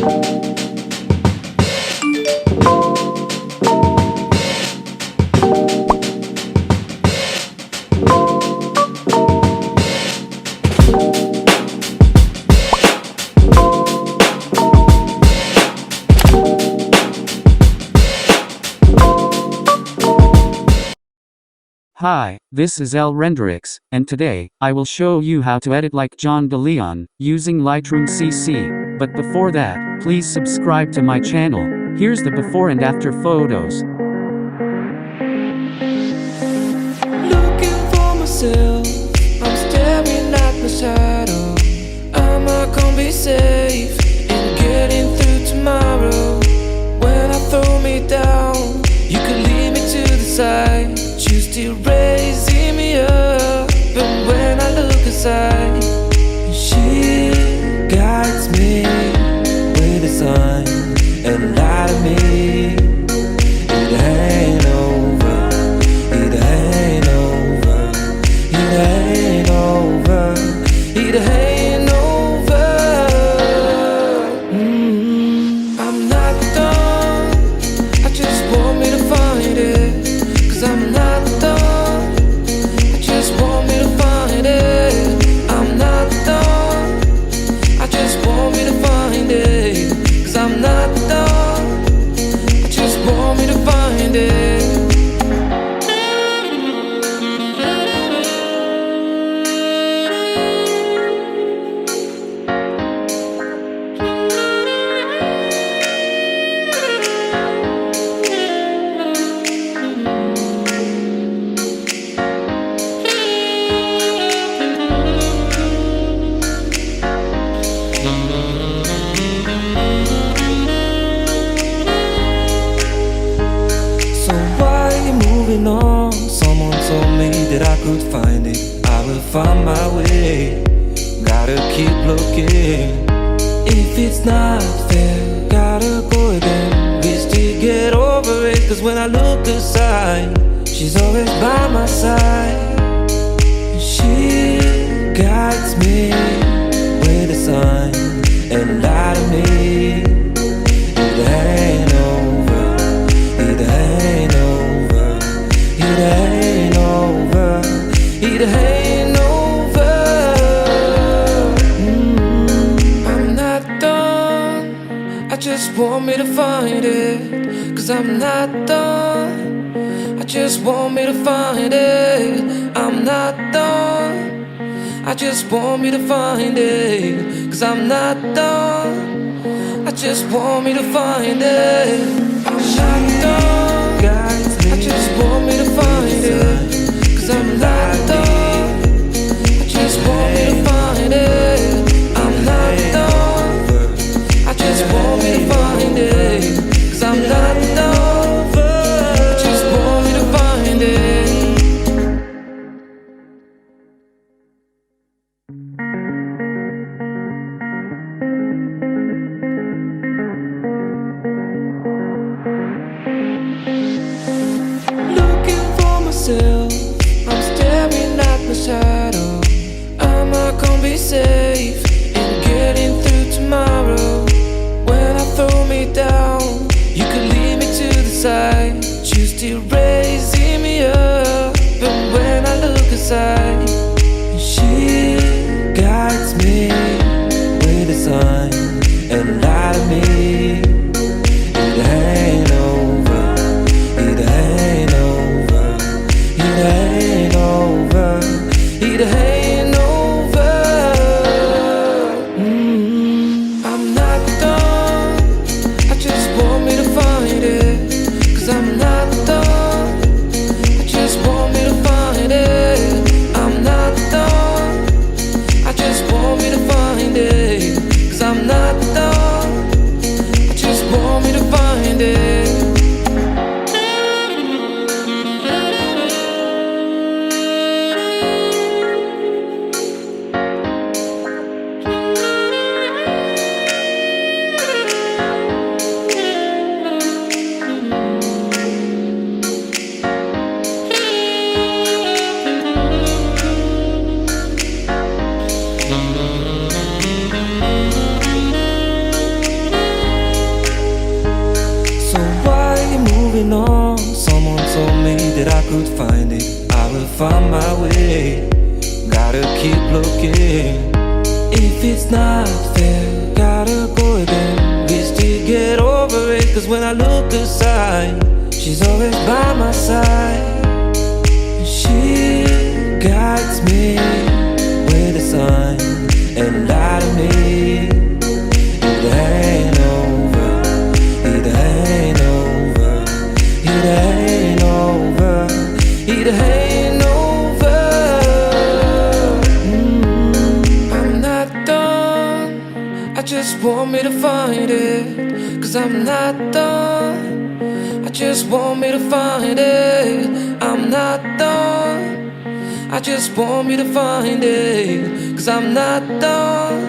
Hi, this is LRhendrix, and today, I will show you how to edit like John de Leon, using Lightroom CC. But before that, please subscribe to my channel. Here's the before and after photos. Looking for myself, I'm staring at my shadow. Am I gonna be safe in getting through tomorrow? When I throw me down, you could lead me to the side. You still raising me up, but when I look inside, she guides me with a sign and lie to me. It ain't over, it ain't over, it ain't over, it ain't over. I'm not done, I just want me to find it. 'Cause I'm not done, I just want me to find it. I'm not done, I just want me to find it. 'Cause I'm not done, I just want me to find it. On. Someone told me that I could find it. I will find my way. Gotta keep looking. If it's not fair, gotta go again. We still get over it. 'Cause when I look aside, she's always by my side. She guides me with a sign and lie to me. It ain't over, it ain't over, it ain't over, it ain't over. I'm not done, I just want me to find it. 'Cause I'm not done, I just want me to find it. I'm not done, I just want me to find it. 'Cause I'm not done, I just want me to find it. I'm not done, I just want me to find it. 'Cause I'm not done, I just want me to find it. I'm not done, I just want me to find it. 'Cause I'm not done, I just want me to find it. I'm staring moving on. Someone told me that I could find it. I will find my way. Gotta keep looking. If it's not fair, gotta go again. We still get over it, 'cause when I look aside, she's always by my side. She guides me with a sign and light of me. It ain't over, it ain't over, it ain't over, it ain't over. I'm not done, I just want me to find it. 'Cause I'm not done, I just want me to find it. I'm not done, I just want me to find it. 'Cause I'm not done,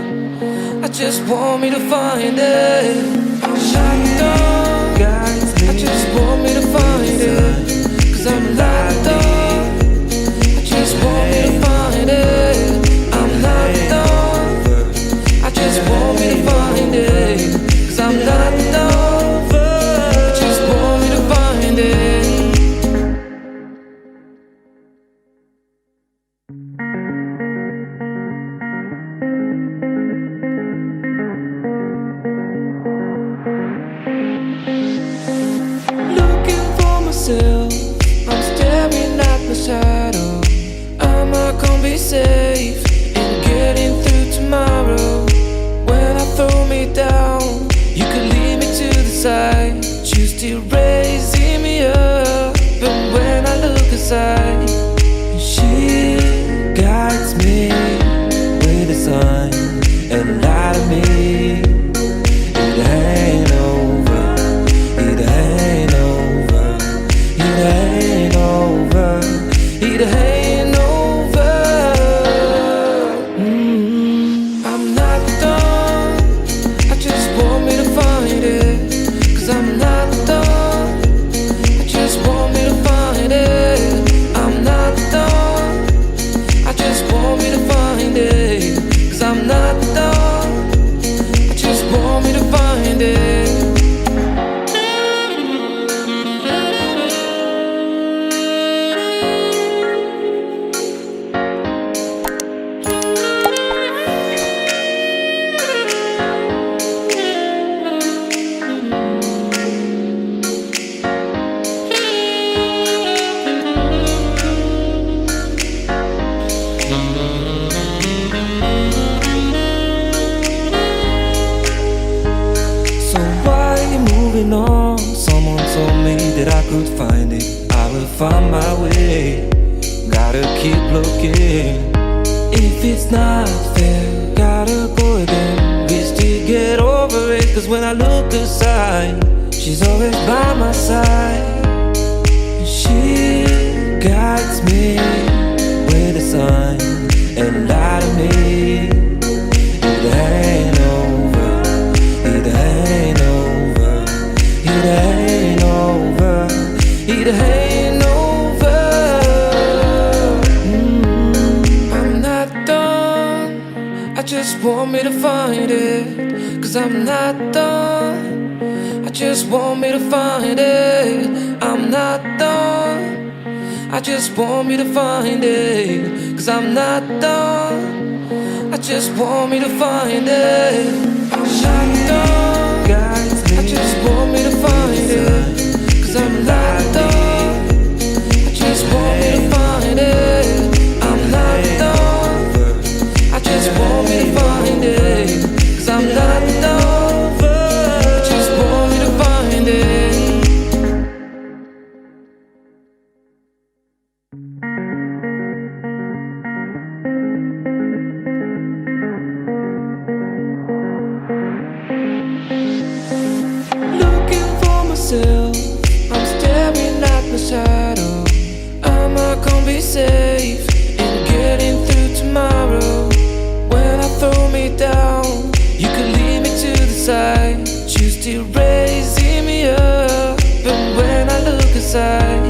I just want me to find it. I'm not done, I just want me to find it. 'Cause I'm not done, I just want me to find it. I'm not done, I just want me to find it. 'Cause I'm not done, I just want me to find it. Looking for myself, I'm staring at my shadow. Am I gonna be safe in getting through tomorrow? When I throw me down, you could lead me to the side. You still raising me up, but when I look aside, she guides me with a sign and light of me. It ain't over, it ain't over, it ain't over, it ain't over. I'm not done, I just want me to find it. 'Cause I'm not done, I just want me to find it. I'm not done, I just want me to find it. 'Cause I'm not done, I just want me to find it. So why are you moving on? Someone told me that I could find it. I will find my way. Gotta keep looking. If it's not fair, gotta go again. We still get over it, 'cause when I look aside, she's always by my side. She guides me with a sign and light of me. It ain't over, it ain't over, it ain't over, it ain't over. I'm not done, I just want me to find it. 'Cause I'm not done, I just want me to find it. I'm not done, I just want me to find it. 'Cause I'm not done, I just want me to find it. I'm not done, I just want me to find it. 'Cause I'm not done, I just want me to find it. I'm not done, I just want me to find it. 'Cause I'm not done, I just want me to find it. Looking for myself, I'm staring at my shadow. Am I gonna be safe in getting through tomorrow? When I throw me down, you could lead me to the side. You still raising me up, but when I look aside,